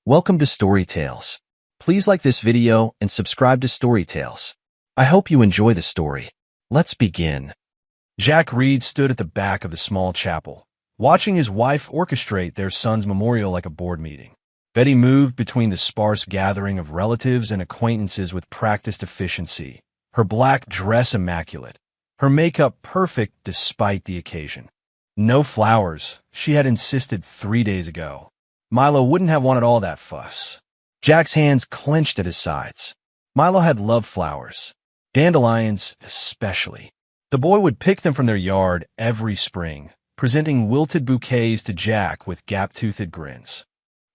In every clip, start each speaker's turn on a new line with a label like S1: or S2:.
S1: Welcome to Storytales. Please like this video and subscribe to Storytales. I hope you enjoy the story. Let's begin. Jack Reed stood at the back of the small chapel, watching his wife orchestrate their son's memorial like a board meeting. Betty moved between the sparse gathering of relatives and acquaintances with practiced efficiency, her black dress immaculate, her makeup perfect despite the occasion. No flowers, she had insisted 3 days ago. Milo wouldn't have wanted all that fuss. Jack's hands clenched at his sides. Milo had loved flowers, dandelions especially. The boy would pick them from their yard every spring, presenting wilted bouquets to Jack with gap-toothed grins.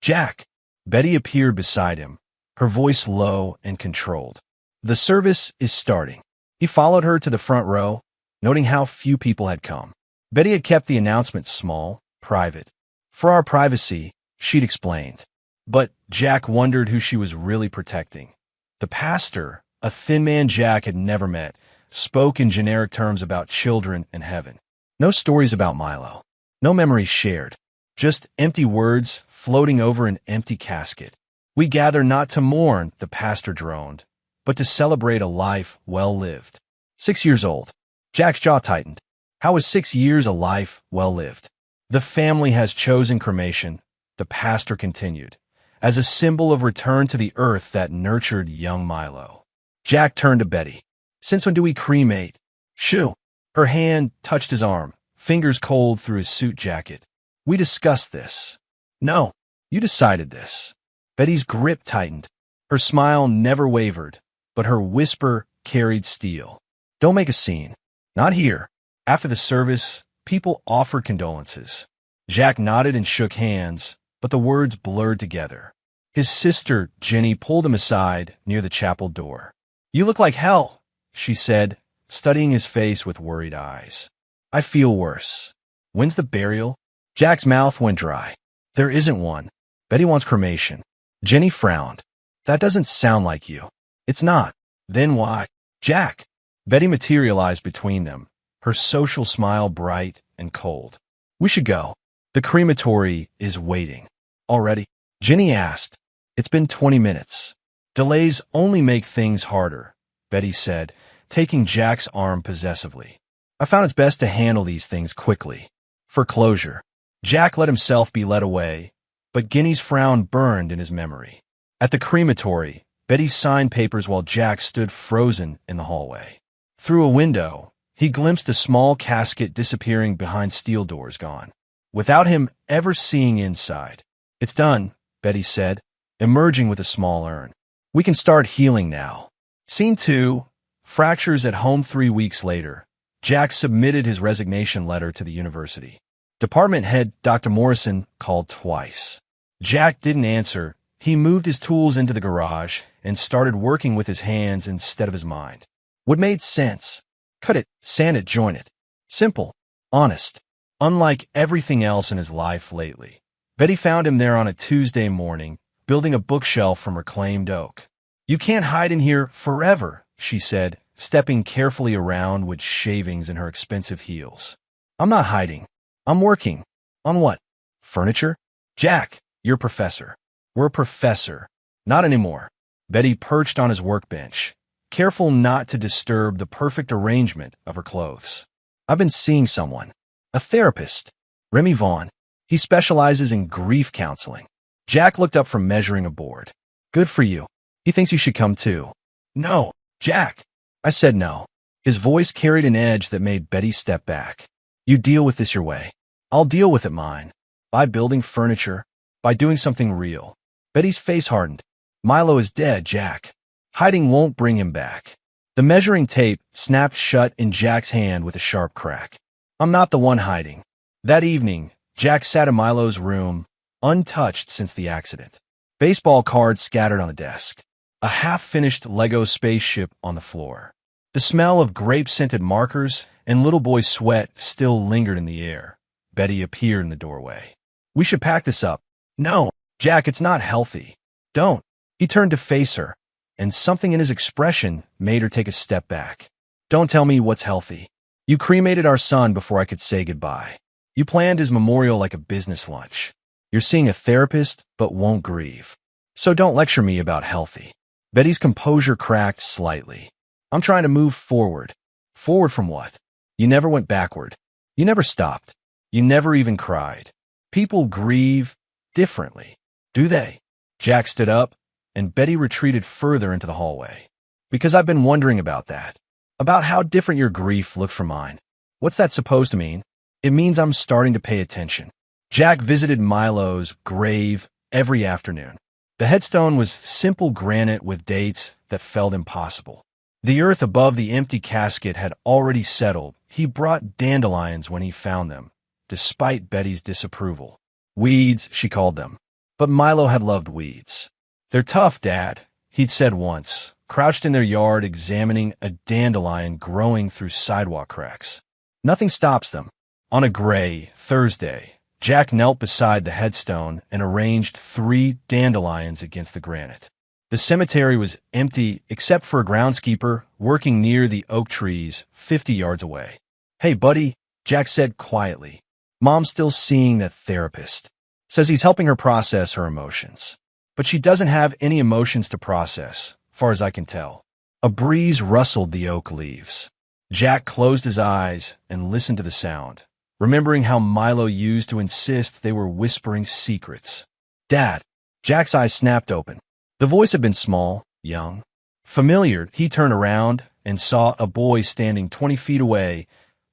S1: "Jack!" Betty appeared beside him, her voice low and controlled. "The service is starting." He followed her to the front row, noting how few people had come. Betty had kept the announcement small, private. "For our privacy," she'd explained. But Jack wondered who she was really protecting. The pastor, a thin man Jack had never met, spoke in generic terms about children and heaven. No stories about Milo. No memories shared. Just empty words floating over an empty casket. "We gather not to mourn," the pastor droned, "but to celebrate a life well lived." 6 years old. Jack's jaw tightened. How was 6 years a life well lived? "The family has chosen cremation," the pastor continued, "as a symbol of return to the earth that nurtured young Milo." Jack turned to Betty. "Since when do we cremate?" "Shoo!" Her hand touched his arm, fingers cold through his suit jacket. "We discussed this." "No, you decided this." Betty's grip tightened. Her smile never wavered, but her whisper carried steel. "Don't make a scene. Not here." After the service, people offered condolences. Jack nodded and shook hands, but the words blurred together. His sister, Jenny, pulled him aside near the chapel door. "You look like hell," she said, studying his face with worried eyes. "I feel worse." "When's the burial?" Jack's mouth went dry. "There isn't one. Betty wants cremation." Jenny frowned. "That doesn't sound like you." "It's not." "Then why?" "Jack." Betty materialized between them, her social smile bright and cold. "We should go. The crematory is waiting." "Already?" Jenny asked. "It's been 20 minutes. Delays only make things harder," Betty said, taking Jack's arm possessively. "I found it's best to handle these things quickly. For closure." Jack let himself be led away, but Guinea's frown burned in his memory. At the crematory, Betty signed papers while Jack stood frozen in the hallway. Through a window, he glimpsed a small casket disappearing behind steel doors gone, without him ever seeing inside. "It's done," Betty said, emerging with a small urn. "We can start healing now." Scene 2, fractures at home 3 weeks later. Jack submitted his resignation letter to the university. Department head Dr. Morrison called twice. Jack didn't answer. He moved his tools into the garage and started working with his hands instead of his mind. What made sense? Cut it, sand it, join it. Simple, honest. Unlike everything else in his life lately. Betty found him there on a Tuesday morning, building a bookshelf from reclaimed oak. "You can't hide in here forever," she said, stepping carefully around with shavings in her expensive heels. "I'm not hiding. I'm working." "On what?" "Furniture." "Jack, you're a professor." "We're a professor." "Not anymore." Betty perched on his workbench, careful not to disturb the perfect arrangement of her clothes. "I've been seeing someone. A therapist. Remy Vaughn. He specializes in grief counseling." Jack looked up from measuring a board. "Good for you. He thinks you should come too." "No, Jack." I said no. His voice carried an edge that made Betty step back. "You deal with this your way. I'll deal with it mine. By building furniture. By doing something real." Betty's face hardened. "Milo is dead, Jack. Hiding won't bring him back." The measuring tape snapped shut in Jack's hand with a sharp crack. "I'm not the one hiding." That evening, Jack sat in Milo's room, untouched since the accident. Baseball cards scattered on the desk. A half-finished Lego spaceship on the floor. The smell of grape-scented markers and little boy sweat still lingered in the air. Betty appeared in the doorway. "We should pack this up." "No, Jack, it's not healthy." "Don't." He turned to face her, and something in his expression made her take a step back. "Don't tell me what's healthy. You cremated our son before I could say goodbye. You planned his memorial like a business lunch. You're seeing a therapist, but won't grieve. So don't lecture me about healthy. Betty's composure cracked slightly. I'm trying to move forward. Forward from what? You never went backward. You never stopped. You never even cried. People grieve differently, do they? Jack stood up, and Betty retreated further into the hallway. Because I've been wondering about that. About how different your grief looked from mine. What's that supposed to mean? It means I'm starting to pay attention. Jack visited Milo's grave every afternoon. The headstone was simple granite with dates that felt impossible. The earth above the empty casket had already settled. He brought dandelions when he found them, despite Betty's disapproval. Weeds, she called them. But Milo had loved weeds. They're tough, Dad, he'd said once, crouched in their yard examining a dandelion growing through sidewalk cracks. Nothing stops them. On a gray Thursday, Jack knelt beside the headstone and arranged 3 dandelions against the granite. The cemetery was empty except for a groundskeeper working near the oak trees 50 yards away. Hey, buddy, Jack said quietly. Mom's still seeing that therapist. Says he's helping her process her emotions. But she doesn't have any emotions to process, far as I can tell. A breeze rustled the oak leaves. Jack closed his eyes and listened to the sound, remembering how Milo used to insist they were whispering secrets. Dad. Jack's eyes snapped open. The voice had been small, young, familiar. He turned around and saw a boy standing 20 feet away,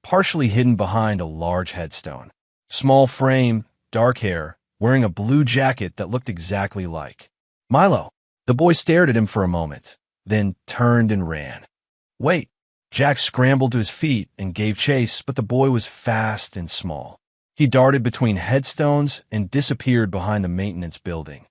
S1: partially hidden behind a large headstone. Small frame, dark hair, wearing a blue jacket that looked exactly like Milo. The boy stared at him for a moment, then turned and ran. Wait. Jack scrambled to his feet and gave chase, but the boy was fast and small. He darted between headstones and disappeared behind the maintenance building.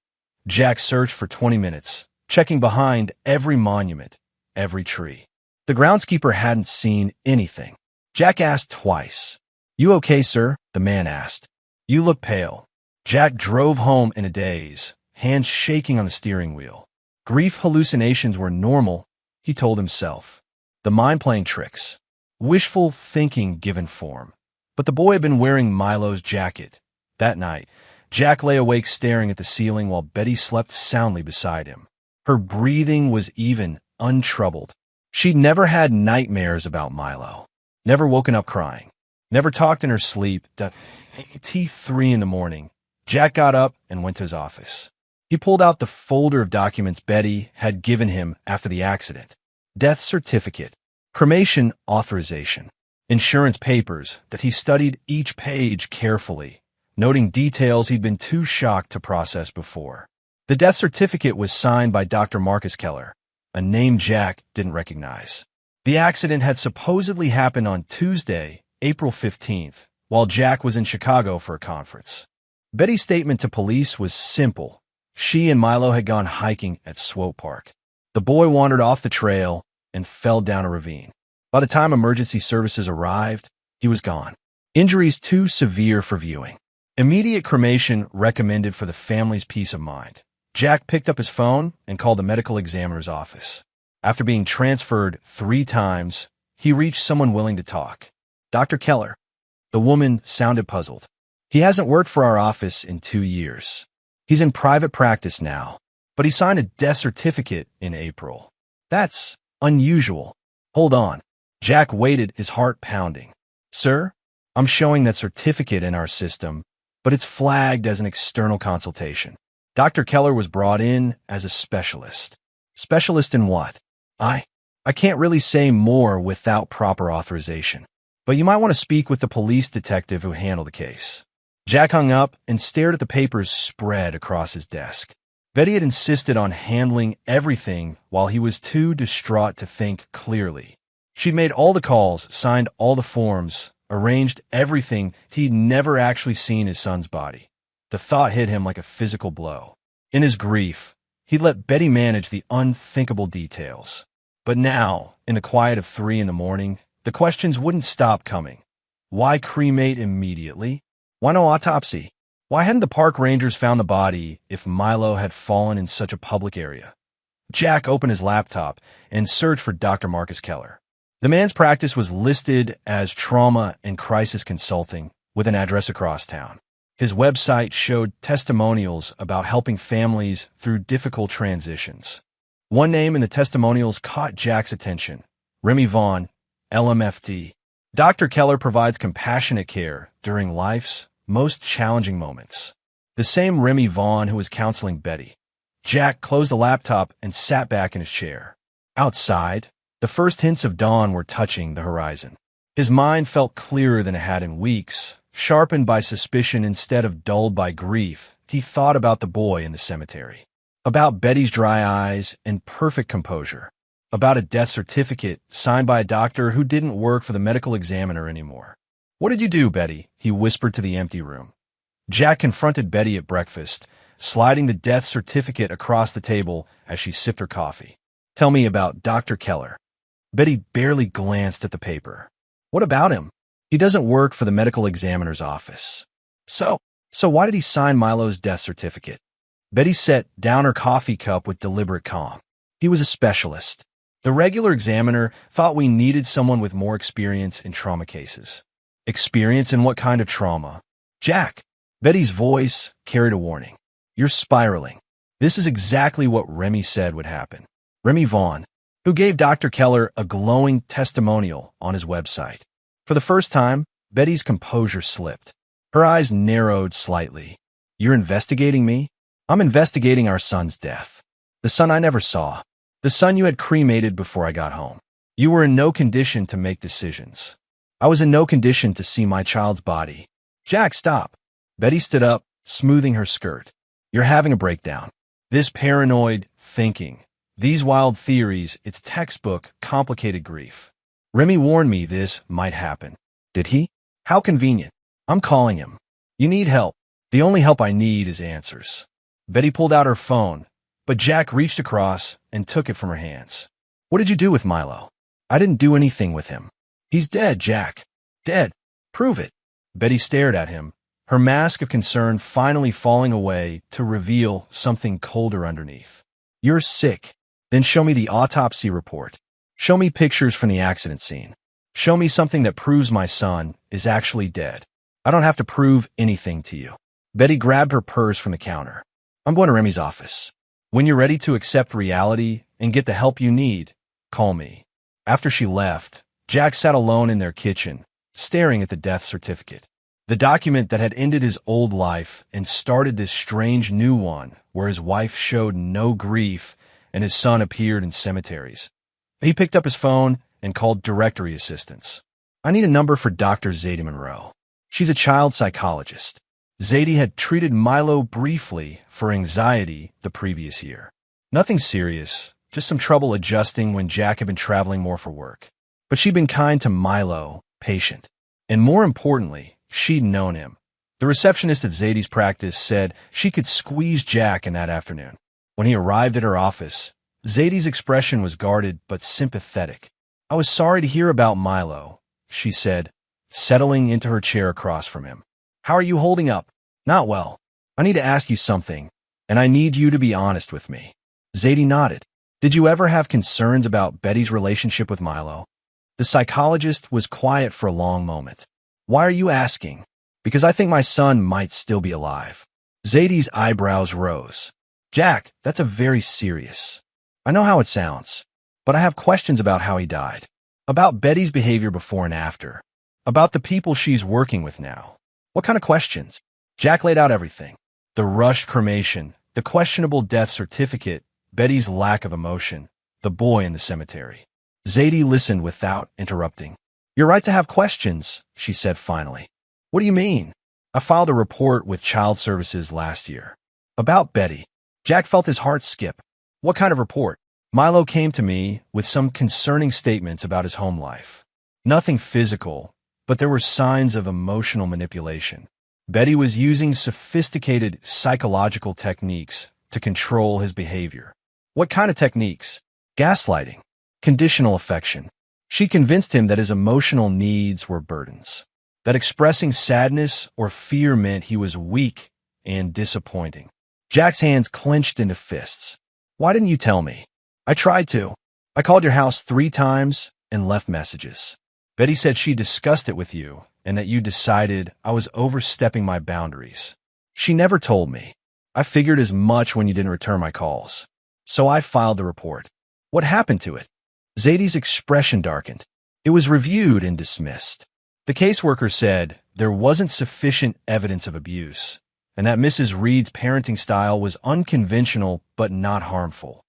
S1: Jack searched for 20 minutes, checking behind every monument, every tree. The groundskeeper hadn't seen anything. Jack asked twice. You okay, sir? The man asked. You look pale. Jack drove home in a daze, hands shaking on the steering wheel. Grief hallucinations were normal, he told himself. The mind playing tricks. Wishful thinking given form. But the boy had been wearing Milo's jacket. That night, Jack lay awake staring at the ceiling while Betty slept soundly beside him. Her breathing was even, untroubled. She'd never had nightmares about Milo. Never woken up crying. Never talked in her sleep. T3 in the morning. Jack got up and went to his office. He pulled out the folder of documents Betty had given him after the accident. Death certificate, cremation authorization, insurance papers that he studied each page carefully, noting details he'd been too shocked to process before. The death certificate was signed by Dr. Marcus Keller, a name Jack didn't recognize. The accident had supposedly happened on Tuesday, April 15th, while Jack was in Chicago for a conference. Betty's statement to police was simple. She and Milo had gone hiking at Swope Park. The boy wandered off the trail and fell down a ravine. By the time emergency services arrived, he was gone. Injuries too severe for viewing. Immediate cremation recommended for the family's peace of mind. Jack picked up his phone and called the medical examiner's office. After being transferred 3 times, he reached someone willing to talk. Dr. Keller. The woman sounded puzzled. He hasn't worked for our office in 2 years. He's in private practice now, but he signed a death certificate in April. That's unusual. Hold on. Jack waited, his heart pounding. Sir, I'm showing that certificate in our system, but it's flagged as an external consultation. Dr. Keller was brought in as a specialist. Specialist in what? I can't really say more without proper authorization, but you might want to speak with the police detective who handled the case. Jack hung up and stared at the papers spread across his desk. Betty had insisted on handling everything while he was too distraught to think clearly. She'd made all the calls, signed all the forms, arranged everything. He'd never actually seen his son's body. The thought hit him like a physical blow. In his grief, he'd let Betty manage the unthinkable details. But now, in the quiet of 3 in the morning, the questions wouldn't stop coming. Why cremate immediately? Why no autopsy? Why hadn't the park rangers found the body if Milo had fallen in such a public area? Jack opened his laptop and searched for Dr. Marcus Keller. The man's practice was listed as trauma and crisis consulting with an address across town. His website showed testimonials about helping families through difficult transitions. One name in the testimonials caught Jack's attention: Remy Vaughn, LMFT. Dr. Keller provides compassionate care during life's most challenging moments. The same Remy Vaughn who was counseling Betty. Jack closed the laptop and sat back in his chair. Outside, the first hints of dawn were touching the horizon. His mind felt clearer than it had in weeks, sharpened by suspicion instead of dulled by grief. He thought about the boy in the cemetery, about Betty's dry eyes and perfect composure, about a death certificate signed by a doctor who didn't work for the medical examiner anymore. "What did you do, Betty?" he whispered to the empty room. Jack confronted Betty at breakfast, sliding the death certificate across the table as she sipped her coffee. "Tell me about Dr. Keller." Betty barely glanced at the paper. "What about him?" "He doesn't work for the medical examiner's office." So why did he sign Milo's death certificate?" Betty set down her coffee cup with deliberate calm. "He was a specialist. The regular examiner thought we needed someone with more experience in trauma cases." "Experience in what kind of trauma?" "Jack." Betty's voice carried a warning. "You're spiraling. This is exactly what Remy said would happen." Remy Vaughn, who gave Dr. Keller a glowing testimonial on his website. For the first time, Betty's composure slipped. Her eyes narrowed slightly. "You're investigating me?" "I'm investigating our son's death. The son I never saw. The son you had cremated before I got home. You were in no condition to make decisions. I was in no condition to see my child's body." "Jack, stop." Betty stood up, smoothing her skirt. "You're having a breakdown. This paranoid thinking, these wild theories, it's textbook complicated grief. Remy warned me this might happen." "Did he?" "How convenient. I'm calling him. You need help." "The only help I need is answers." Betty pulled out her phone, but Jack reached across and took it from her hands. "What did you do with Milo?" "I didn't do anything with him." "He's dead, Jack." "Dead? Prove it." Betty stared at him, her mask of concern finally falling away to reveal something colder underneath. "You're sick. Then show me the autopsy report. Show me pictures from the accident scene. Show me something that proves my son is actually dead. I don't have to prove anything to you." Betty grabbed her purse from the counter. "I'm going to Remy's office. When you're ready to accept reality and get the help you need, call me." After she left, Jack sat alone in their kitchen, staring at the death certificate. The document that had ended his old life and started this strange new one where his wife showed no grief and his son appeared in cemeteries. He picked up his phone and called directory assistance. "I need a number for Dr. Zadie Monroe. She's a child psychologist." Zadie had treated Milo briefly for anxiety the previous year. Nothing serious, just some trouble adjusting when Jack had been traveling more for work. But she'd been kind to Milo, patient. And more importantly, she'd known him. The receptionist at Zadie's practice said she could squeeze Jack in that afternoon. When he arrived at her office, Zadie's expression was guarded but sympathetic. "I was sorry to hear about Milo," she said, settling into her chair across from him. "How are you holding up?" "Not well. I need to ask you something, and I need you to be honest with me." Zadie nodded. "Did you ever have concerns about Betty's relationship with Milo?" The psychologist was quiet for a long moment. "Why are you asking?" "Because I think my son might still be alive." Zadie's eyebrows rose. "Jack, that's a very serious." "I know how it sounds, but I have questions about how he died. About Betty's behavior before and after. About the people she's working with now." "What kind of questions?" Jack laid out everything. The rushed cremation, the questionable death certificate, Betty's lack of emotion, the boy in the cemetery. Zadie listened without interrupting. "You're right to have questions," she said finally. "What do you mean?" "I filed a report with Child Services last year." "About Betty." Jack felt his heart skip. "What kind of report?" "Milo came to me with some concerning statements about his home life. Nothing physical, but there were signs of emotional manipulation. Betty was using sophisticated psychological techniques to control his behavior." "What kind of techniques?" "Gaslighting. Conditional affection. She convinced him that his emotional needs were burdens, that expressing sadness or fear meant he was weak and disappointing." Jack's hands clenched into fists. "Why didn't you tell me?" "I tried to. I called your house 3 times and left messages. Betty said she discussed it with you and that you decided I was overstepping my boundaries. She never told me. I figured as much when you didn't return my calls. So I filed the report. What happened to it? Zadie's expression darkened. It was reviewed and dismissed. The caseworker said there wasn't sufficient evidence of abuse, and that Mrs. Reed's parenting style was unconventional but not harmful.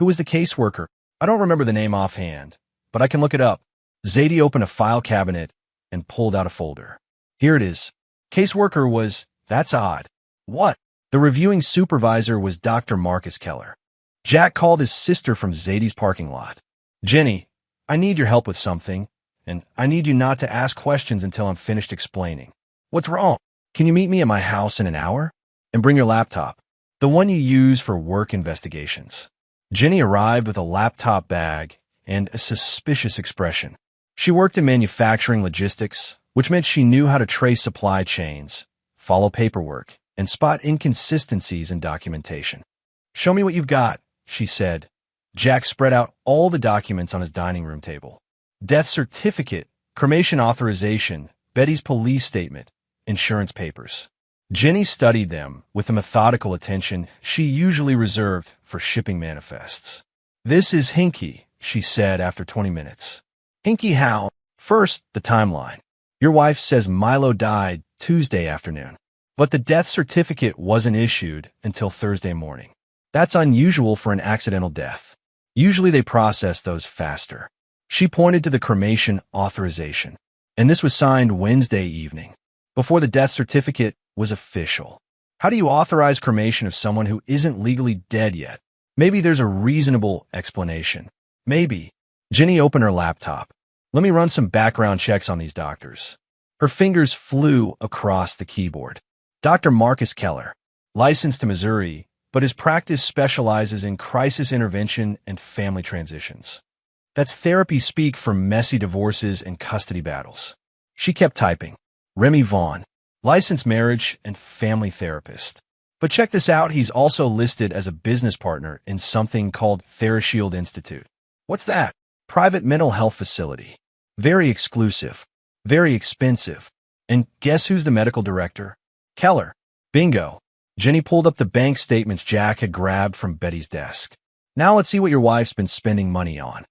S1: Who was the caseworker? I don't remember the name offhand, but I can look it up. Zadie opened a file cabinet and pulled out a folder. Here it is. Caseworker was, that's odd. What? The reviewing supervisor was Dr. Marcus Keller. Jack called his sister from Zadie's parking lot. Jenny, I need your help with something, and I need you not to ask questions until I'm finished explaining. What's wrong? Can you meet me at my house in an hour? And bring your laptop, the one you use for work investigations. Jenny arrived with a laptop bag and a suspicious expression. She worked in manufacturing logistics, which meant she knew how to trace supply chains, follow paperwork, and spot inconsistencies in documentation. Show me what you've got, she said. Jack spread out all the documents on his dining room table. Death certificate, cremation authorization, Betty's police statement, insurance papers. Jenny studied them with the methodical attention she usually reserved for shipping manifests. This is hinky, she said after 20 minutes. Hinky how? First, the timeline. Your wife says Milo died Tuesday afternoon, but the death certificate wasn't issued until Thursday morning. That's unusual for an accidental death. Usually they process those faster. She pointed to the cremation authorization, and this was signed Wednesday evening, before the death certificate was official. How do you authorize cremation of someone who isn't legally dead yet? Maybe there's a reasonable explanation. Maybe. Jenny opened her laptop. Let me run some background checks on these doctors. Her fingers flew across the keyboard. Dr. Marcus Keller, licensed in Missouri, but his practice specializes in crisis intervention and family transitions. That's therapy speak for messy divorces and custody battles. She kept typing. Remy Vaughn, licensed marriage and family therapist. But check this out, he's also listed as a business partner in something called TheraShield Institute. What's that? Private mental health facility. Very exclusive. Very expensive. And guess who's the medical director? Keller. Bingo. Jenny pulled up the bank statements Jack had grabbed from Betty's desk. Now let's see what your wife's been spending money on.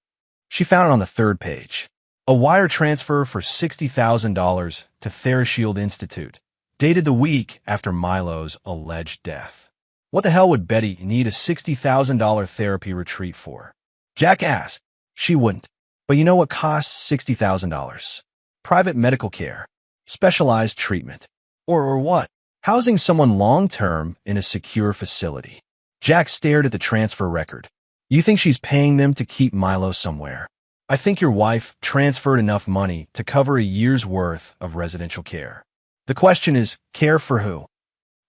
S1: She found it on the third page. A wire transfer for $60,000 to TheraShield Institute, dated the week after Milo's alleged death. What the hell would Betty need a $60,000 therapy retreat for? Jack asked. She wouldn't. But you know what costs $60,000? Private medical care, specialized treatment, or what? Housing someone long-term in a secure facility. Jack stared at the transfer record. You think she's paying them to keep Milo somewhere? I think your wife transferred enough money to cover a year's worth of residential care. The question is, care for who?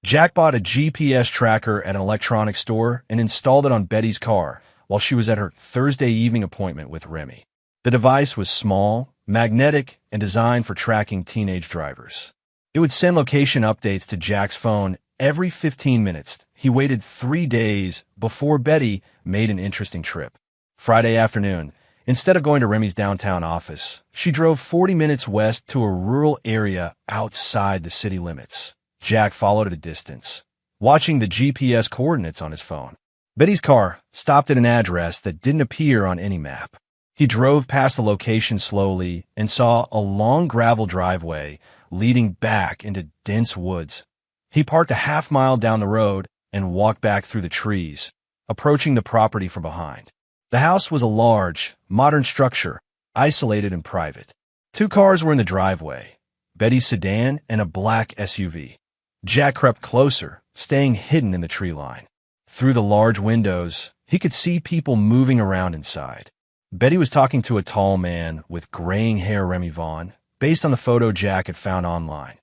S1: Jack bought a GPS tracker at an electronics store and installed it on Betty's car while she was at her Thursday evening appointment with Remy. The device was small, magnetic, and designed for tracking teenage drivers. It would send location updates to Jack's phone every 15 minutes. He waited 3 days before Betty made an interesting trip. Friday afternoon, instead of going to Remy's downtown office, she drove 40 minutes west to a rural area outside the city limits. Jack followed at a distance, watching the GPS coordinates on his phone. Betty's car stopped at an address that didn't appear on any map. He drove past the location slowly and saw a long gravel driveway leading back into dense woods. He parked a half-mile down the road and walked back through the trees, approaching the property from behind. The house was a large, modern structure, isolated and private. 2 cars were in the driveway, Betty's sedan and a black SUV. Jack crept closer, staying hidden in the tree line. Through the large windows, he could see people moving around inside. Betty was talking to a tall man with graying hair, Remy Vaughn, based on the photo Jack had found online.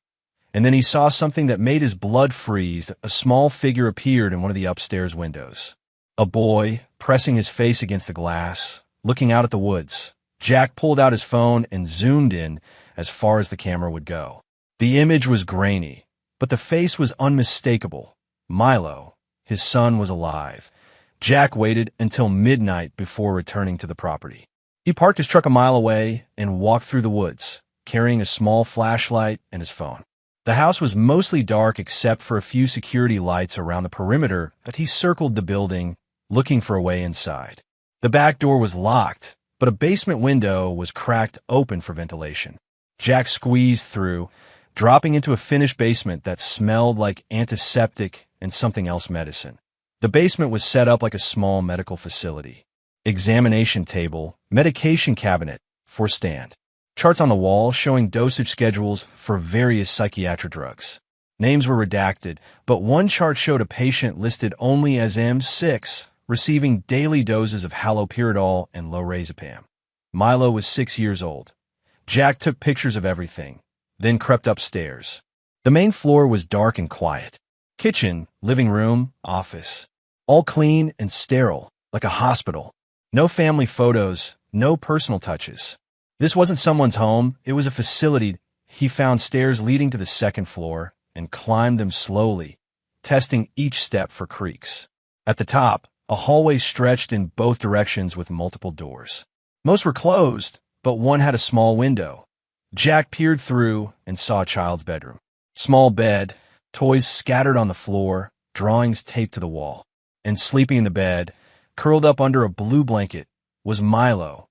S1: And then he saw something that made his blood freeze. A small figure appeared in one of the upstairs windows. A boy, pressing his face against the glass, looking out at the woods. Jack pulled out his phone and zoomed in as far as the camera would go. The image was grainy, but the face was unmistakable. Milo, his son, was alive. Jack waited until midnight before returning to the property. He parked his truck a mile away and walked through the woods, carrying a small flashlight and his phone. The house was mostly dark except for a few security lights around the perimeter that he circled the building, looking for a way inside. The back door was locked, but a basement window was cracked open for ventilation. Jack squeezed through, dropping into a finished basement that smelled like antiseptic and something else medicine. The basement was set up like a small medical facility. Examination table, medication cabinet, for stand. Charts on the wall showing dosage schedules for various psychiatric drugs. Names were redacted, but one chart showed a patient listed only as M6, receiving daily doses of haloperidol and lorazepam. Milo was 6 years old. Jack took pictures of everything, then crept upstairs. The main floor was dark and quiet. Kitchen, living room, office. All clean and sterile, like a hospital. No family photos, no personal touches. This wasn't someone's home, it was a facility. He found stairs leading to the second floor and climbed them slowly, testing each step for creaks. At the top, a hallway stretched in both directions with multiple doors. Most were closed, but one had a small window. Jack peered through and saw a child's bedroom. Small bed, toys scattered on the floor, drawings taped to the wall. And sleeping in the bed, curled up under a blue blanket, was Milo.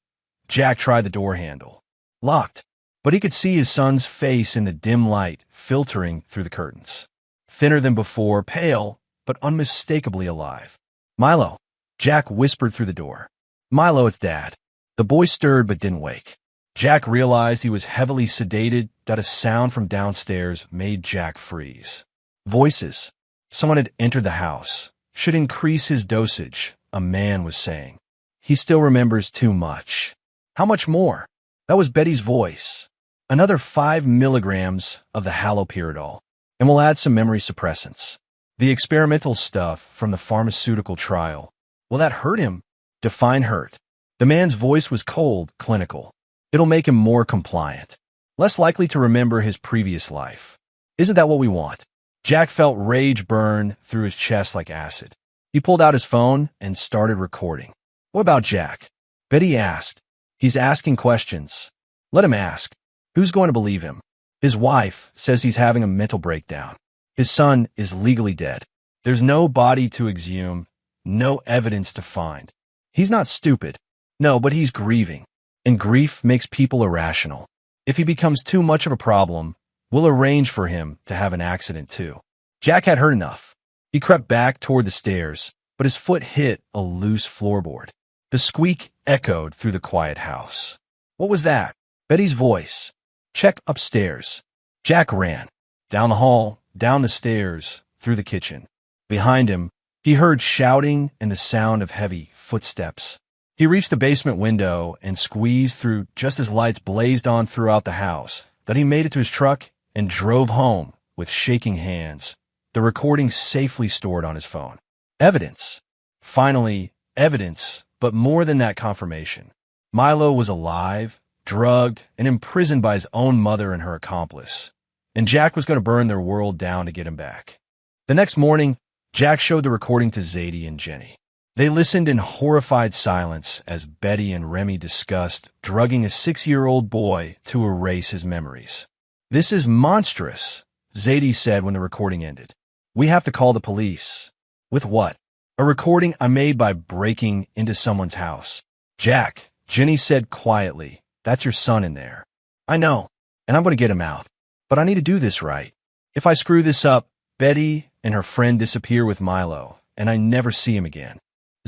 S1: Jack tried the door handle. Locked, but he could see his son's face in the dim light filtering through the curtains. Thinner than before, pale, but unmistakably alive. "Milo," Jack whispered through the door. "Milo, it's Dad." The boy stirred but didn't wake. Jack realized he was heavily sedated, that a sound from downstairs made Jack freeze. Voices. Someone had entered the house. Should increase his dosage, a man was saying. He still remembers too much. How much more? That was Betty's voice. Another 5 milligrams of the haloperidol, and we'll add some memory suppressants. The experimental stuff from the pharmaceutical trial. Will that hurt him? Define hurt. The man's voice was cold, clinical. It'll make him more compliant. Less likely to remember his previous life. Isn't that what we want? Jack felt rage burn through his chest like acid. He pulled out his phone and started recording. What about Jack? Betty asked. He's asking questions. Let him ask. Who's going to believe him? His wife says he's having a mental breakdown. His son is legally dead. There's no body to exhume, no evidence to find. He's not stupid. No, but he's grieving. And grief makes people irrational. If he becomes too much of a problem, we'll arrange for him to have an accident too. Jack had heard enough. He crept back toward the stairs, but his foot hit a loose floorboard. The squeak echoed through the quiet house. What was that? Betty's voice. Check upstairs. Jack ran. Down the hall, down the stairs, through the kitchen. Behind him, he heard shouting and the sound of heavy footsteps. He reached the basement window and squeezed through just as lights blazed on throughout the house. Then he made it to his truck and drove home with shaking hands, the recording safely stored on his phone. Evidence. Finally, evidence, but more than that, confirmation. Milo was alive, drugged, and imprisoned by his own mother and her accomplice. And Jack was going to burn their world down to get him back. The next morning, Jack showed the recording to Zadie and Jenny. They listened in horrified silence as Betty and Remy discussed drugging a 6-year-old boy to erase his memories. This is monstrous, Zadie said when the recording ended. We have to call the police. With what? A recording I made by breaking into someone's house. Jack, Jenny said quietly, that's your son in there. I know, and I'm going to get him out. But I need to do this right. If I screw this up, Betty and her friend disappear with Milo, and I never see him again.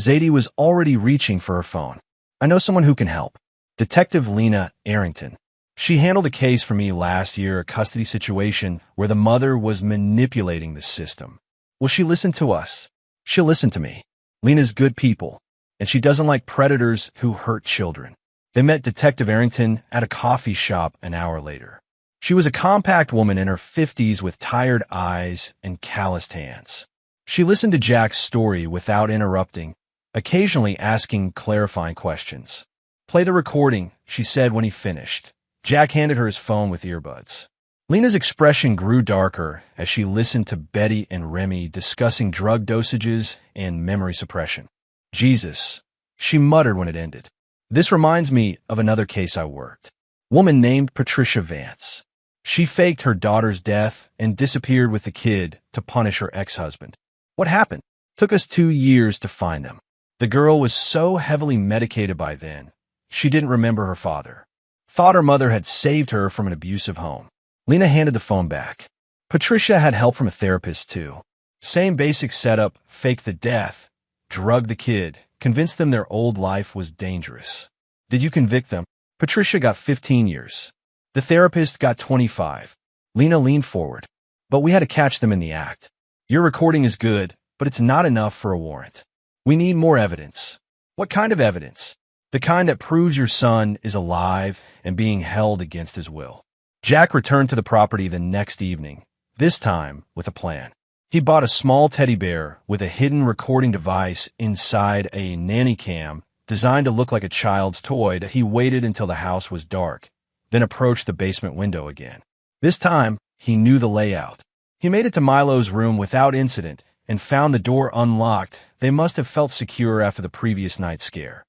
S1: Zadie was already reaching for her phone. I know someone who can help. Detective Lena Arrington. She handled a case for me last year, a custody situation where the mother was manipulating the system. Will she listen to us? She'll listen to me. Lena's good people, and she doesn't like predators who hurt children. They met Detective Arrington at a coffee shop an hour later. She was a compact woman in her 50s with tired eyes and calloused hands. She listened to Jack's story without interrupting, occasionally asking clarifying questions. Play the recording, she said when he finished. Jack handed her his phone with earbuds. Lena's expression grew darker as she listened to Betty and Remy discussing drug dosages and memory suppression. Jesus, she muttered when it ended. This reminds me of another case I worked. Woman named Patricia Vance. She faked her daughter's death and disappeared with the kid to punish her ex-husband. What happened? Took us 2 years to find them. The girl was so heavily medicated by then, she didn't remember her father. Thought her mother had saved her from an abusive home. Lena handed the phone back. Patricia had help from a therapist too. Same basic setup, faked the death, drugged the kid, convinced them their old life was dangerous. Did you convict them? Patricia got 15 years. The therapist got 25. Lena leaned forward. But we had to catch them in the act. Your recording is good, but it's not enough for a warrant. We need more evidence. What kind of evidence? The kind that proves your son is alive and being held against his will. Jack returned to the property the next evening, this time with a plan. He bought a small teddy bear with a hidden recording device inside a nanny cam designed to look like a child's toy. He waited until the house was dark, then approached the basement window again. This time, he knew the layout. He made it to Milo's room without incident and found the door unlocked. They must have felt secure after the previous night's scare.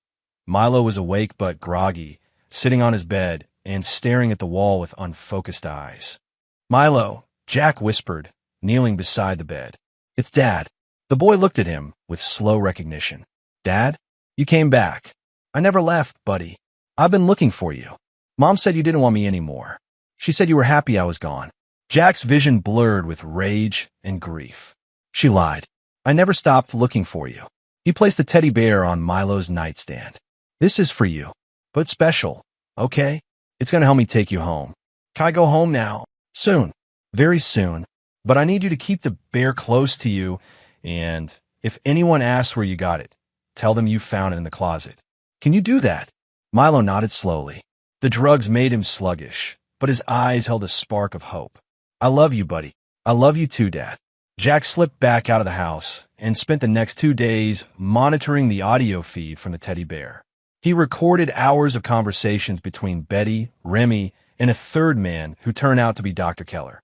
S1: Milo was awake but groggy, sitting on his bed and staring at the wall with unfocused eyes. Milo, Jack whispered, kneeling beside the bed. It's Dad. The boy looked at him with slow recognition. Dad? You came back. I never left, buddy. I've been looking for you. Mom said you didn't want me anymore. She said you were happy I was gone. Jack's vision blurred with rage and grief. She lied. I never stopped looking for you. He placed the teddy bear on Milo's nightstand. This is for you, but special, okay? It's going to help me take you home. Can I go home now? Soon. Very soon. But I need you to keep the bear close to you, and if anyone asks where you got it, tell them you found it in the closet. Can you do that? Milo nodded slowly. The drugs made him sluggish, but his eyes held a spark of hope. I love you, buddy. I love you too, Dad. Jack slipped back out of the house and spent the next 2 days monitoring the audio feed from the teddy bear. He recorded hours of conversations between Betty, Remy, and a third man who turned out to be Dr. Keller.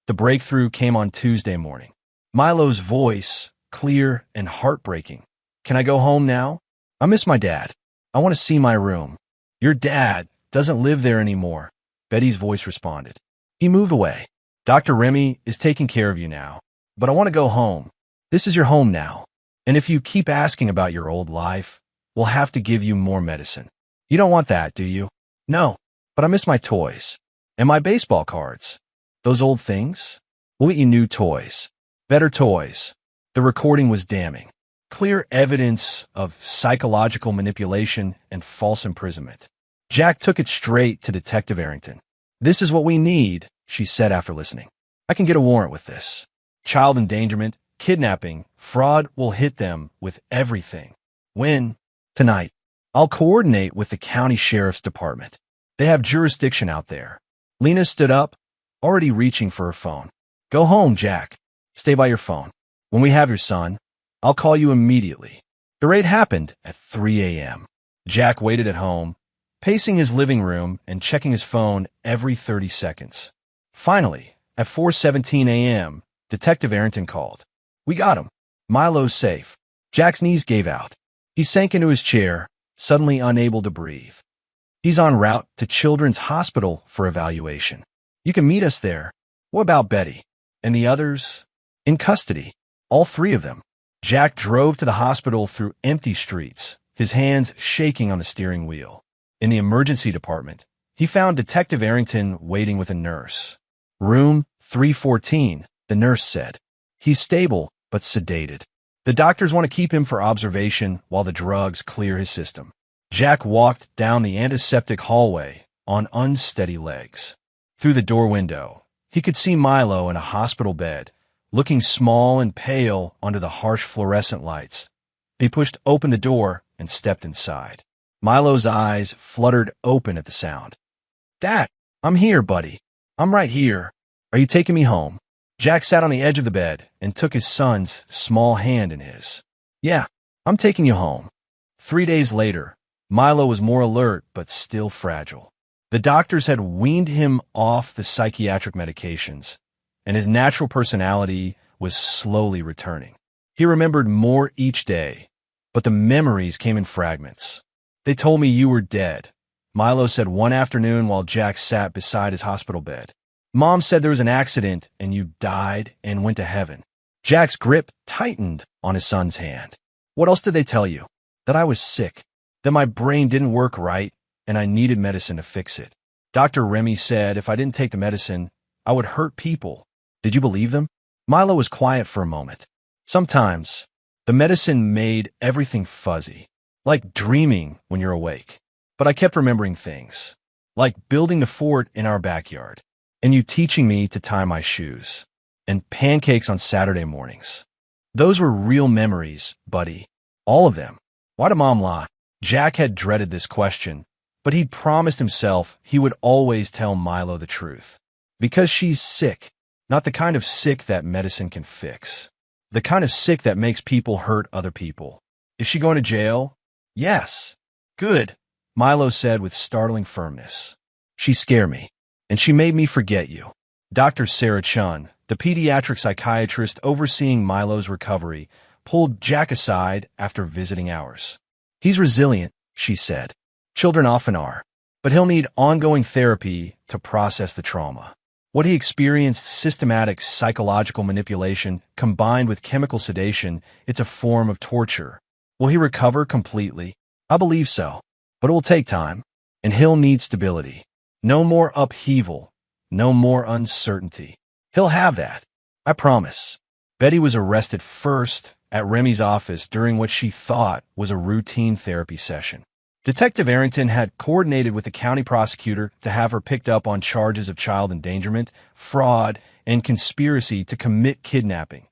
S1: The breakthrough came on Tuesday morning. Milo's voice, clear and heartbreaking. Can I go home now? I miss my dad. I want to see my room. Your dad doesn't live there anymore, Betty's voice responded. He moved away. Dr. Remy is taking care of you now, but I want to go home. This is your home now. And if you keep asking about your old life, we'll have to give you more medicine. You don't want that, do you? No, but I miss my toys. And my baseball cards. Those old things? We'll get you new toys. Better toys. The recording was damning. Clear evidence of psychological manipulation and false imprisonment. Jack took it straight to Detective Arrington. This is what we need, she said after listening. I can get a warrant with this. Child endangerment, kidnapping, fraud will hit them with everything. When? Tonight. I'll coordinate with the county sheriff's department. They have jurisdiction out there. Lena stood up, already reaching for her phone. Go home, Jack. Stay by your phone. When we have your son, I'll call you immediately. The raid happened at 3 a.m. Jack waited at home, pacing his living room and checking his phone every 30 seconds. Finally, at 4:17 a.m., Detective Arrington called. We got him. Milo's safe. Jack's knees gave out. He sank into his chair, suddenly unable to breathe. He's en route to Children's Hospital for evaluation. You can meet us there. What about Betty? And the others? In custody. All 3 of them. Jack drove to the hospital through empty streets, his hands shaking on the steering wheel. In the emergency department, he found Detective Arrington waiting with a nurse. Room 314, the nurse said. He's stable, but sedated. The doctors want to keep him for observation while the drugs clear his system. Jack walked down the antiseptic hallway on unsteady legs. Through the door window, he could see Milo in a hospital bed, looking small and pale under the harsh fluorescent lights. He pushed open the door and stepped inside. Milo's eyes fluttered open at the sound. Dad, I'm here, buddy. I'm right here. Are you taking me home? Jack sat on the edge of the bed and took his son's small hand in his. Yeah, I'm taking you home. 3 days later, Milo was more alert but still fragile. The doctors had weaned him off the psychiatric medications, and his natural personality was slowly returning. He remembered more each day, but the memories came in fragments. They told me you were dead. Milo said one afternoon while Jack sat beside his hospital bed. Mom said there was an accident and you died and went to heaven. Jack's grip tightened on his son's hand. What else did they tell you? That I was sick, that my brain didn't work right, and I needed medicine to fix it. Dr. Remy said if I didn't take the medicine, I would hurt people. Did you believe them? Milo was quiet for a moment. Sometimes, the medicine made everything fuzzy, like dreaming when you're awake. But I kept remembering things, like building the fort in our backyard, and you teaching me to tie my shoes, and pancakes on Saturday mornings. Those were real memories, buddy. All of them. Why did Mom lie? Jack had dreaded this question, but he'd promised himself he would always tell Milo the truth. Because she's sick, not the kind of sick that medicine can fix. The kind of sick that makes people hurt other people. Is she going to jail? Yes. Good, Milo said with startling firmness. She scared me, and she made me forget you. Dr. Sarah Chun, the pediatric psychiatrist overseeing Milo's recovery, pulled Jack aside after visiting hours. He's resilient, she said. Children often are, but he'll need ongoing therapy to process the trauma. What he experienced, systematic psychological manipulation combined with chemical sedation, it's a form of torture. Will he recover completely? I believe so, but it will take time, and he'll need stability. No more upheaval, no more uncertainty. He'll have that, I promise. Betty was arrested first at Remy's office during what she thought was a routine therapy session. Detective Arrington had coordinated with the county prosecutor to have her picked up on charges of child endangerment, fraud, and conspiracy to commit kidnapping.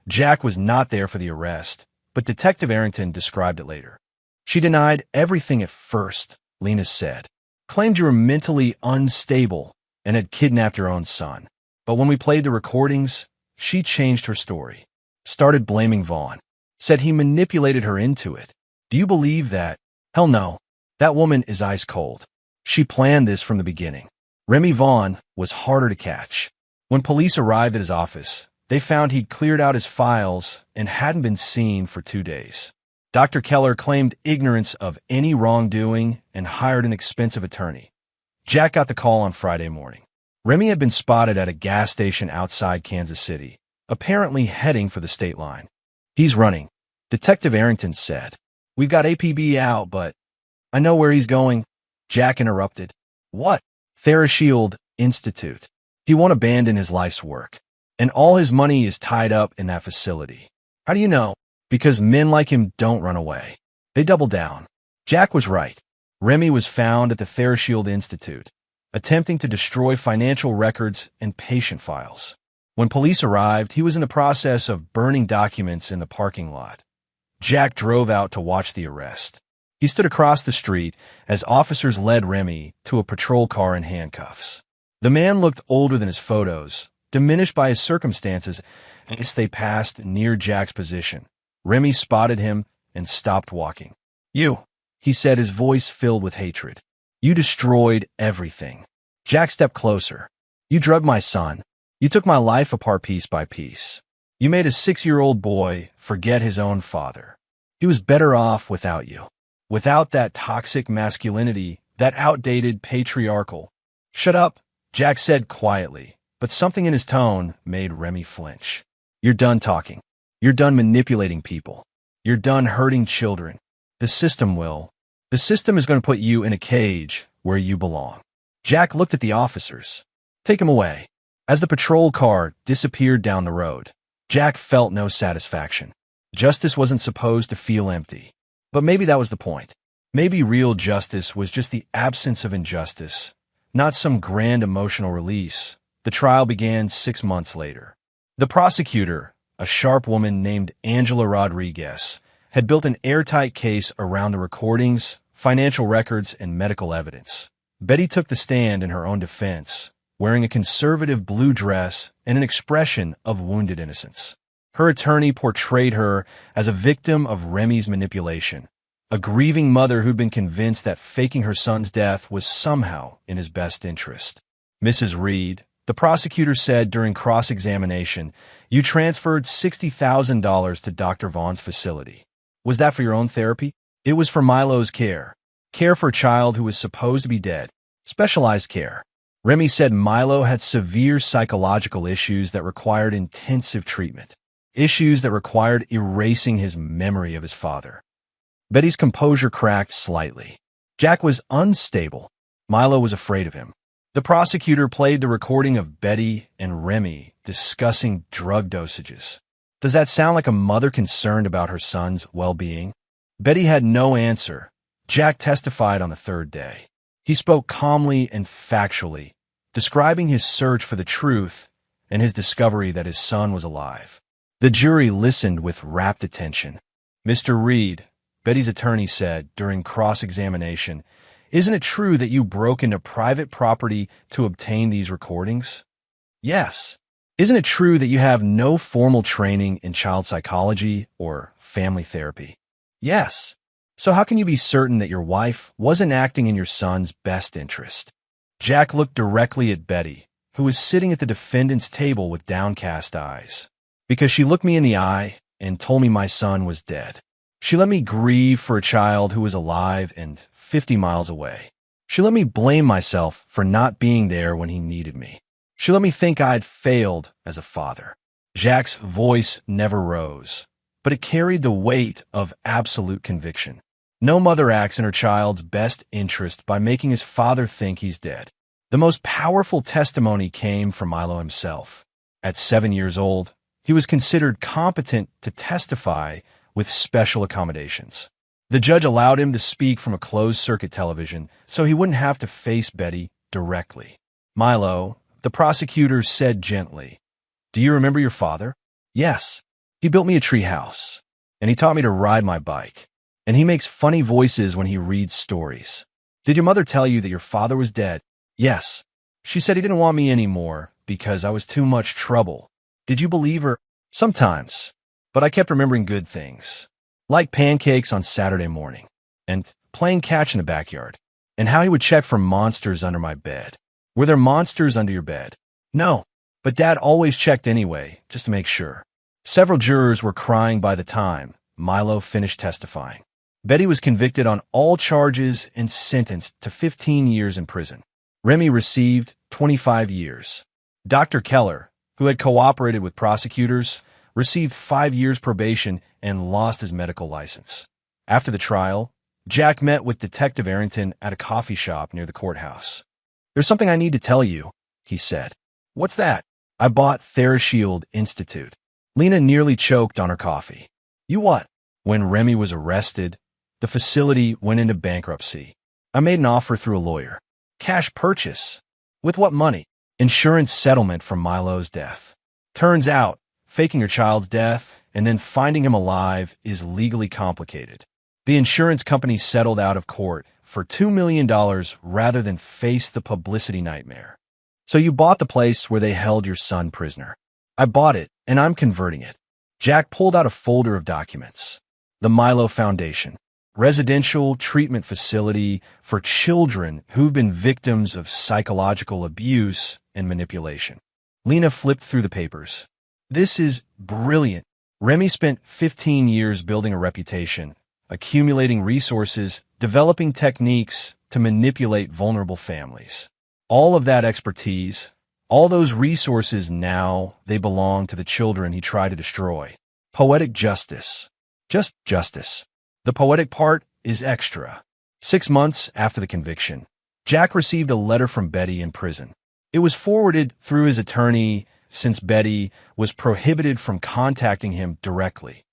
S1: Jack was not there for the arrest, but Detective Arrington described it later. She denied everything at first, Lena said. Claimed you were mentally unstable and had kidnapped your own son. But when we played the recordings, she changed her story. Started blaming Vaughn. Said he manipulated her into it. Do you believe that? Hell no. That woman is ice cold. She planned this from the beginning. Remy Vaughn was harder to catch. When police arrived at his office, they found he'd cleared out his files and hadn't been seen for 2 days. Dr. Keller claimed ignorance of any wrongdoing and hired an expensive attorney. Jack got the call on Friday morning. Remy had been spotted at a gas station outside Kansas City, apparently heading for the state line. He's running, Detective Arrington said. We've got APB out, but I know where he's going. Jack interrupted. What? TheraShield Institute. He won't abandon his life's work, and all his money is tied up in that facility. How do you know? Because men like him don't run away. They double down. Jack was right. Remy was found at the TheraShield Institute, attempting to destroy financial records and patient files. When police arrived, he was in the process of burning documents in the parking lot. Jack drove out to watch the arrest. He stood across the street as officers led Remy to a patrol car in handcuffs. The man looked older than his photos, diminished by his circumstances, as they passed near Jack's position. Remy spotted him and stopped walking. You, he said, his voice filled with hatred. You destroyed everything. Jack stepped closer. You drugged my son. You took my life apart piece by piece. You made a 6-year-old boy forget his own father. He was better off without you. Without that toxic masculinity, that outdated patriarchal. Shut up, Jack said quietly, but something in his tone made Remy flinch. You're done talking. You're done manipulating people. You're done hurting children. The system will. The system is going to put you in a cage where you belong. Jack looked at the officers. Take him away. As the patrol car disappeared down the road, Jack felt no satisfaction. Justice wasn't supposed to feel empty. But maybe that was the point. Maybe real justice was just the absence of injustice, not some grand emotional release. The trial began 6 months later. The prosecutor, a sharp woman named Angela Rodriguez, had built an airtight case around the recordings, financial records, and medical evidence. Betty took the stand in her own defense, wearing a conservative blue dress and an expression of wounded innocence. Her attorney portrayed her as a victim of Remy's manipulation, a grieving mother who'd been convinced that faking her son's death was somehow in his best interest. Mrs. Reed, the prosecutor said during cross-examination, you transferred $60,000 to Dr. Vaughn's facility. Was that for your own therapy? It was for Milo's care. Care for a child who was supposed to be dead. Specialized care. Remy said Milo had severe psychological issues that required intensive treatment. Issues that required erasing his memory of his father. Betty's composure cracked slightly. Jack was unstable. Milo was afraid of him. The prosecutor played the recording of Betty and Remy discussing drug dosages. Does that sound like a mother concerned about her son's well-being? Betty had no answer. Jack testified on the third day. He spoke calmly and factually, describing his search for the truth and his discovery that his son was alive. The jury listened with rapt attention. Mr. Reed, Betty's attorney said during cross-examination, isn't it true that you broke into private property to obtain these recordings? Yes. Isn't it true that you have no formal training in child psychology or family therapy? Yes. So how can you be certain that your wife wasn't acting in your son's best interest? Jack looked directly at Betty, who was sitting at the defendant's table with downcast eyes. Because she looked me in the eye and told me my son was dead. She let me grieve for a child who was alive and 50 miles away. She let me blame myself for not being there when he needed me. She let me think I'd failed as a father. Jack's voice never rose, but it carried the weight of absolute conviction. No mother acts in her child's best interest by making his father think he's dead. The most powerful testimony came from Milo himself. At 7 years old, he was considered competent to testify with special accommodations. The judge allowed him to speak from a closed-circuit television so he wouldn't have to face Betty directly. Milo, the prosecutor said gently, "Do you remember your father?" "Yes. He built me a tree house, and he taught me to ride my bike. And he makes funny voices when he reads stories." "Did your mother tell you that your father was dead?" "Yes. She said he didn't want me anymore because I was too much trouble." "Did you believe her?" "Sometimes. But I kept remembering good things, like pancakes on Saturday morning, and playing catch in the backyard, and how he would check for monsters under my bed." "Were there monsters under your bed?" "No, but Dad always checked anyway, just to make sure." Several jurors were crying by the time Milo finished testifying. Betty was convicted on all charges and sentenced to 15 years in prison. Remy received 25 years. Dr. Keller, who had cooperated with prosecutors, received 5 years probation and lost his medical license. After the trial, Jack met with Detective Arrington at a coffee shop near the courthouse. "There's something I need to tell you," he said. "What's that?" "I bought TheraShield Institute." Lena nearly choked on her coffee. "You what?" "When Remy was arrested, the facility went into bankruptcy. I made an offer through a lawyer. Cash purchase. With what money? Insurance settlement from Milo's death. Turns out, faking your child's death and then finding him alive is legally complicated. The insurance company settled out of court for $2 million rather than face the publicity nightmare. So you bought the place where they held your son prisoner." "I bought it, and I'm converting it." Jack pulled out a folder of documents. The Milo Foundation. Residential treatment facility for children who've been victims of psychological abuse and manipulation. Lena flipped through the papers. "This is brilliant. Remy spent 15 years building a reputation, accumulating resources, developing techniques to manipulate vulnerable families. All of that expertise, all those resources now, they belong to the children he tried to destroy. Poetic justice. Just justice. The poetic part is extra." 6 months after the conviction, Jack received a letter from Betty in prison. It was forwarded through his attorney since Betty was prohibited from contacting him directly.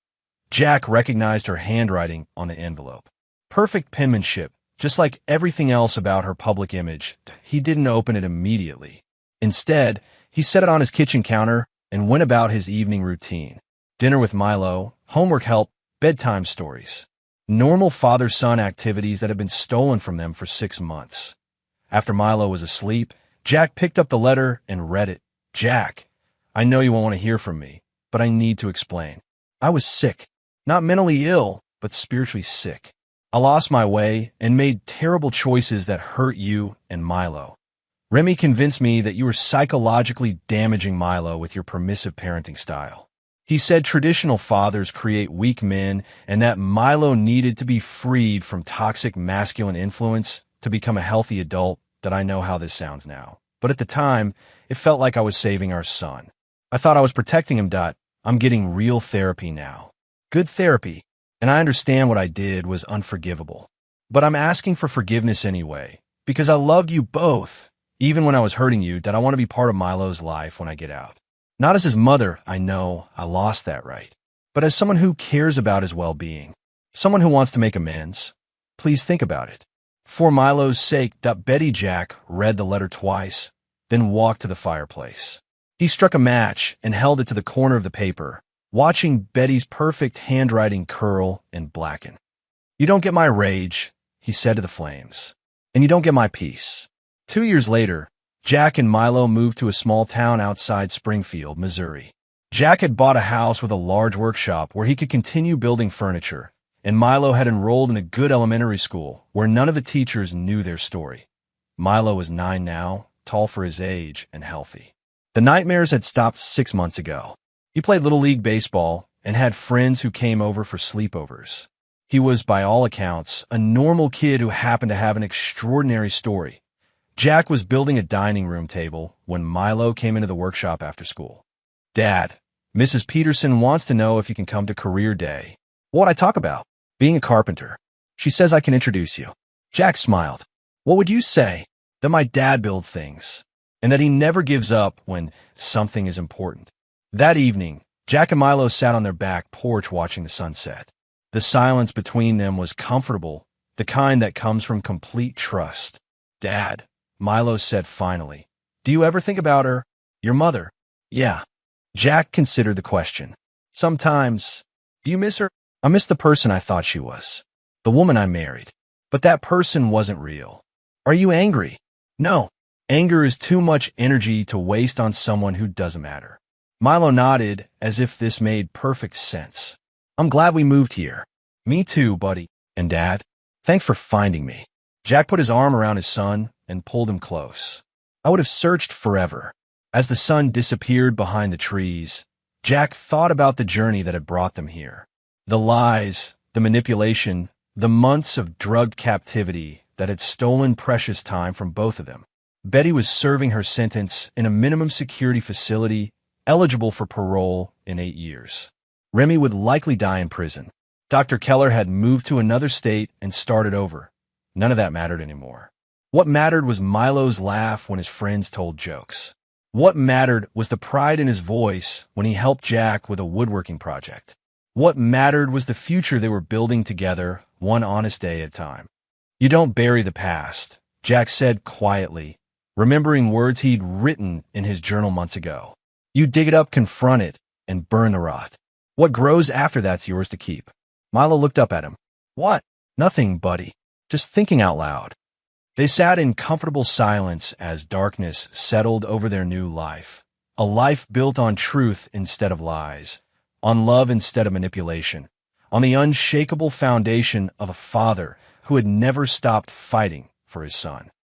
S1: Jack recognized her handwriting on the envelope. Perfect penmanship, just like everything else about her public image. He didn't open it immediately. Instead, he set it on his kitchen counter and went about his evening routine. Dinner with Milo, homework help, bedtime stories. Normal father-son activities that had been stolen from them for 6 months. After Milo was asleep, Jack picked up the letter and read it. "Jack, I know you won't want to hear from me, but I need to explain. I was sick. Not mentally ill, but spiritually sick. I lost my way and made terrible choices that hurt you and Milo. Remy convinced me that you were psychologically damaging Milo with your permissive parenting style. He said traditional fathers create weak men and that Milo needed to be freed from toxic masculine influence to become a healthy adult. That I know how this sounds now. But at the time, it felt like I was saving our son. I thought I was protecting him. I'm getting real therapy now. Good therapy. And I understand what I did was unforgivable. But I'm asking for forgiveness anyway, because I loved you both, even when I was hurting you, that I want to be part of Milo's life when I get out. Not as his mother, I know I lost that right, but as someone who cares about his well-being, someone who wants to make amends. Please think about it. For Milo's sake. Betty. Jack read the letter twice, then walked to the fireplace. He struck a match and held it to the corner of the paper, watching Betty's perfect handwriting curl and blacken. You don't get my rage, he said to the flames, and you don't get my peace. 2 years later, Jack and Milo moved to a small town outside Springfield, Missouri. Jack had bought a house with a large workshop where he could continue building furniture, and Milo had enrolled in a good elementary school where none of the teachers knew their story. Milo was 9 now, tall for his age and healthy. The nightmares had stopped 6 months ago. He played Little League baseball and had friends who came over for sleepovers. He was, by all accounts, a normal kid who happened to have an extraordinary story. Jack was building a dining room table when Milo came into the workshop after school. Dad, Mrs. Peterson wants to know if you can come to career day. What'd I talk about? Being a carpenter. She says I can introduce you. Jack smiled. What would you say? That my dad builds things, and that he never gives up when something is important. That evening, Jack and Milo sat on their back porch watching the sunset. The silence between them was comfortable, the kind that comes from complete trust. Dad, Milo said finally, do you ever think about her? Your mother? Yeah. Jack considered the question. Sometimes. Do you miss her? I miss the person I thought she was. The woman I married. But that person wasn't real. Are you angry? No. Anger is too much energy to waste on someone who doesn't matter. Milo nodded as if this made perfect sense. I'm glad we moved here. Me too, buddy. And Dad? Thanks for finding me. Jack put his arm around his son and pulled him close. I would have searched forever. As the sun disappeared behind the trees, Jack thought about the journey that had brought them here. The lies, the manipulation, the months of drugged captivity that had stolen precious time from both of them. Betty was serving her sentence in a minimum security facility, eligible for parole in 8 years. Remy would likely die in prison. Dr. Keller had moved to another state and started over. None of that mattered anymore. What mattered was Milo's laugh when his friends told jokes. What mattered was the pride in his voice when he helped Jack with a woodworking project. What mattered was the future they were building together, one honest day at a time. You don't bury the past, Jack said quietly, remembering words he'd written in his journal months ago. You dig it up, confront it, and burn the rot. What grows after that's yours to keep. Milo looked up at him. What? Nothing, buddy. Just thinking out loud. They sat in comfortable silence as darkness settled over their new life. A life built on truth instead of lies, on love instead of manipulation, on the unshakable foundation of a father who had never stopped fighting for his son.